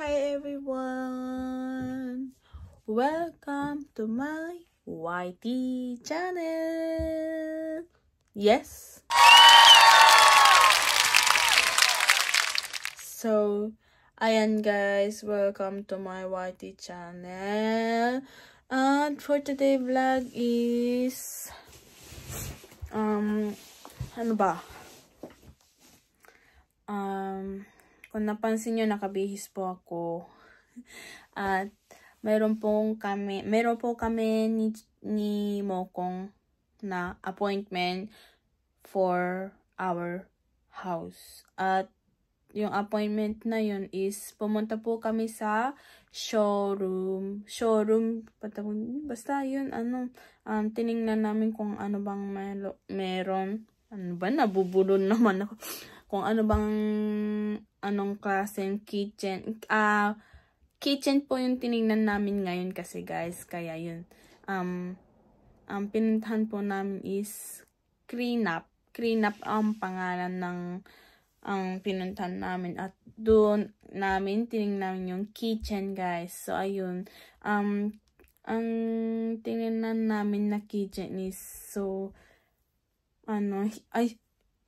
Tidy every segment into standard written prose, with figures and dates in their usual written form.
Hi everyone! Welcome to my YT channel! Yes! So, ayan guys, welcome to my YT channel. And for today vlog is ano ba? Kung napansin nyo, nakabihis po ako. At meron po kami ni Mokong na appointment for our house. At yung appointment na yun is pumunta po kami sa showroom, basta yun, tiningnan namin kung ano bang meron. Ano ba, nabubulon naman ako. Kung ano bang anong klaseng kitchen. Kitchen po yung tiningnan namin ngayon kasi guys. Kaya yun. Ang pinuntahan po namin is Cleanup. Cleanup ang pangalan ng pinuntahan namin. At doon namin tiningnan yung kitchen guys. So ayun. Ang tiningnan namin na kitchen is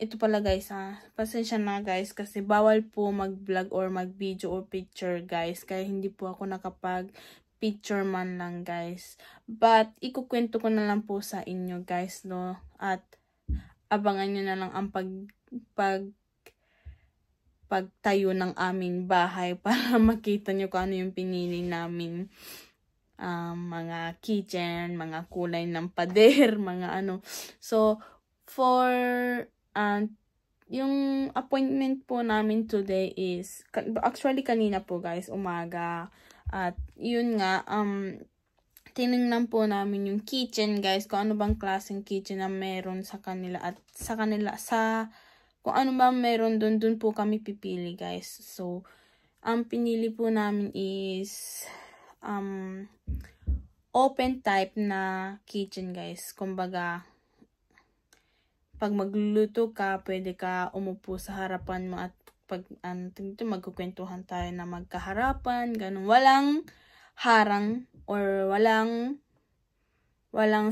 ito pala guys pasensya na guys kasi bawal po mag-vlog or mag-video or picture guys, kaya hindi po ako nakapag-picture man lang guys, but ikukwento ko na lang po sa inyo guys, no, at abangan nyo na lang ang pagtayo ng aming bahay para makita nyo kung ano yung pinili namin mga kitchen, mga kulay ng pader, mga ano. So for yung appointment po namin today is actually kanina po guys, umaga. At yun nga, tiningnan po namin yung kitchen guys, kung ano bang klaseng kitchen na meron sa kanila, at kung ano bang meron dun po kami pipili guys. So ang pinili po namin is open type na kitchen guys. Kumbaga, pag magluluto ka, pwede ka umupo sa harapan mo at pag magkukwentuhan tayo na magkaharapan, ganun. Walang harang or walang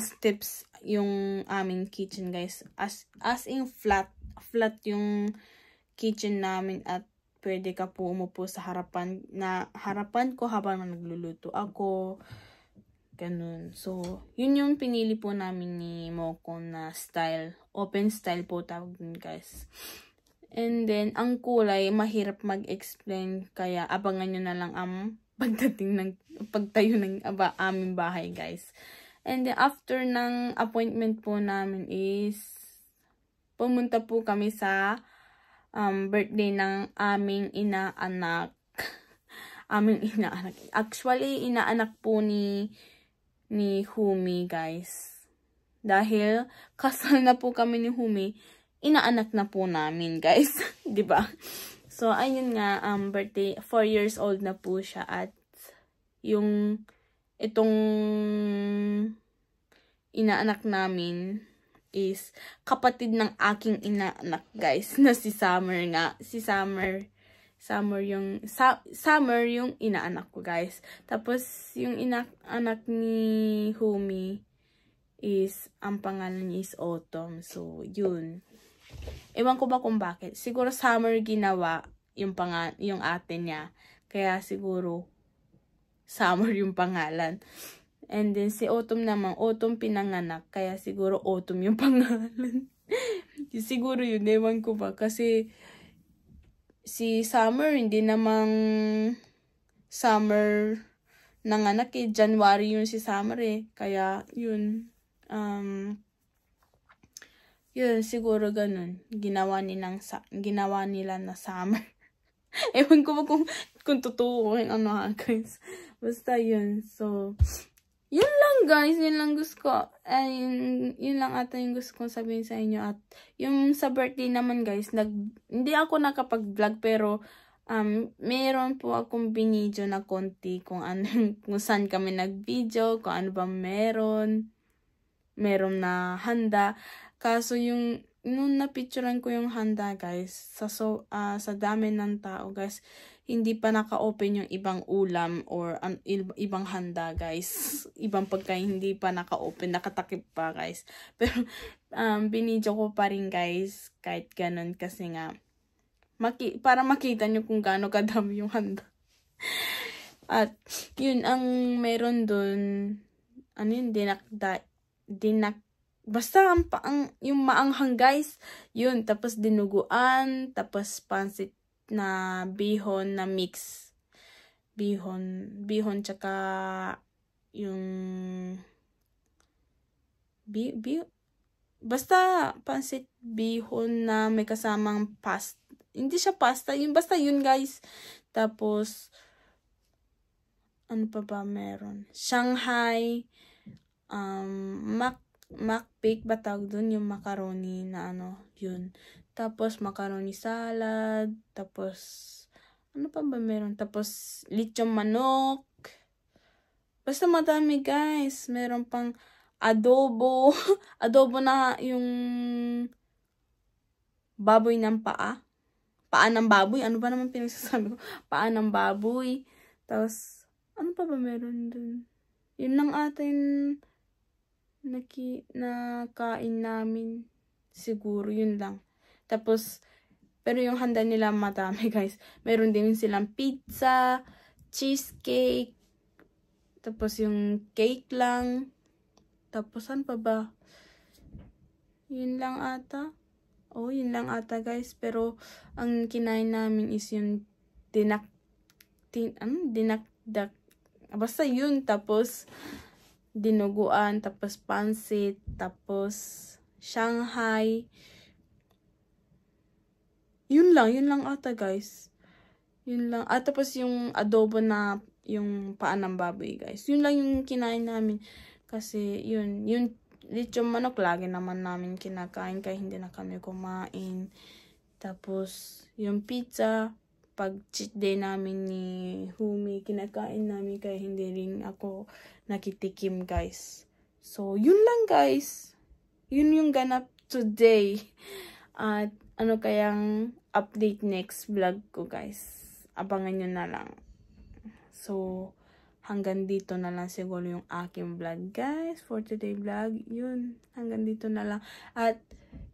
steps yung aming kitchen guys. As in flat yung kitchen namin, at pwede ka po umupo sa harapan ko habang nagluluto ako. Ganun. So, yun yung pinili po namin ni Moko na style. Open style po tawag din guys. And then, ang kulay, mahirap mag-explain. Kaya, abangan nyo na lang ang pagtayo ng aming bahay guys. And then, after ng appointment po namin is, pumunta po kami sa birthday ng aming inaanak. Actually, inaanak po ni Humi guys. Dahil kasal na po kami ni Humi, inaanak na po namin guys. 'Di ba? So ayun nga, birthday, 4 years old na po siya, at itong inaanak namin is kapatid ng aking inaanak guys, na si Summer nga. Summer yung inaanak ko guys. Tapos yung anak ni Humi is, ang pangalan niya is Autumn. So yun. Ewan ko ba kung bakit. Siguro Summer ginawa yung ate niya. Kaya siguro Summer yung pangalan. And then si Autumn naman, Autumn pinanganak. Kaya siguro Autumn yung pangalan. Siguro yun, ewan ko ba. Kasi si Summer, hindi namang Summer nanganak eh. January yun si Summer eh. Kaya yun. Yun, siguro ganun. Ginawa nila na Summer. Ewan ko ba kung totoo kung ano guys. Basta yun. So, yun lang guys. Yun lang gusto ko. Yun lang ata yung gusto kong sabihin sa inyo. At yung sa birthday naman guys, hindi ako nakapag-vlog, pero meron po akong binidyo na konti kung saan kami nag-video, kung ano ba meron na handa. Kaso yung nung napicturean ko yung handa, guys, sa dami ng tao, guys, hindi pa naka-open yung ibang ulam or ibang handa, guys. Ibang pagkain hindi pa naka-open, nakatakip pa, guys. Pero binidyo ko pa rin, guys, kahit ganun, kasi nga para makita nyo kung gaano kadami yung handa. At yun ang meron dun, ano yun, basta yung maanghang, guys, yun, tapos dinuguan, tapos pansit na bihon na mix. Bihon tsaka yung basta pansit bihon na may kasamang pasta. Hindi siya pasta, yun, basta yun, guys. Tapos ano pa ba meron? Shanghai, McBake ba tawag dun? Yung macaroni na yun. Tapos macaroni salad, tapos ano pa ba meron? Tapos lechon manok. Basta madami, guys. Meron pang adobo. Adobo na yung baboy ng paa. Paa ng baboy. Ano ba naman pinagsasabi ko? Paa ng baboy. Tapos ano pa ba meron dun? Yun lang atin nakain namin. Siguro, yun lang. Tapos, pero yung handa nila madami, guys. Meron din silang pizza, cheesecake, tapos yung cake lang. Tapos, ano pa ba? Yun lang ata. Yun lang ata, guys. Pero, ang kinain namin is yung dinakdak. Basta yun, tapos dinuguan, tapos pansit, tapos Shanghai. Yun lang ata, guys. Yun lang. Tapos yung adobo na yung paa ng baboy, guys. Yun lang yung kinain namin. Kasi yung lechon manok lagi naman namin kinakain kaya hindi na kami kumain. Tapos yung pizza, pag cheat day namin ni Humi, kinakain namin kaya hindi rin ako nakitikim, guys. So, yun lang, guys. Yun yung ganap today. At ano kayang update next vlog ko, guys. Abangan nyo na lang. So, hanggang dito na lang siguro yung aking vlog, guys. For today vlog, yun. Hanggang dito na lang. At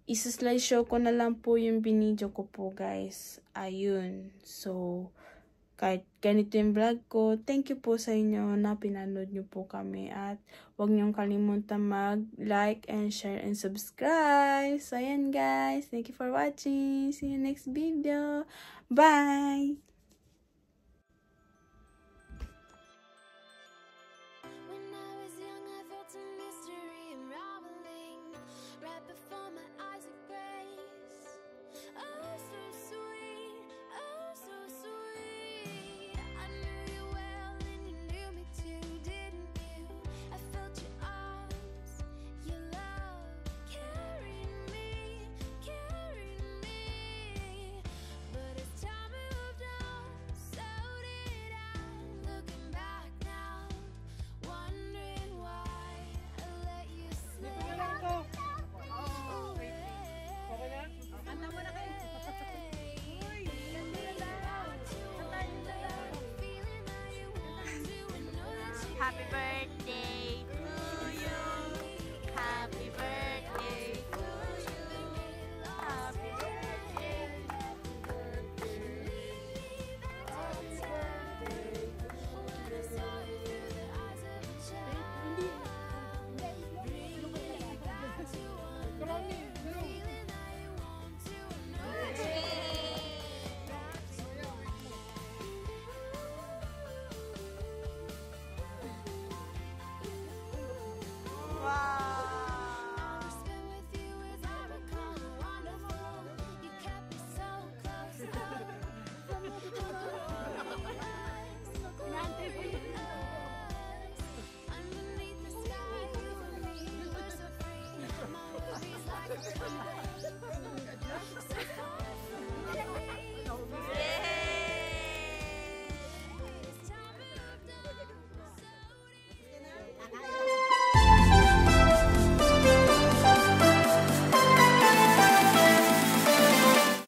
isa-slideshow ko na lang po yung binidyo ko po, guys. Ayun. So, kahit ganito yung vlog ko, thank you po sa inyo na pinanood nyo po kami. At huwag nyong kalimutan mag-like and share and subscribe. So, ayan, guys. Thank you for watching. See you next video. Bye!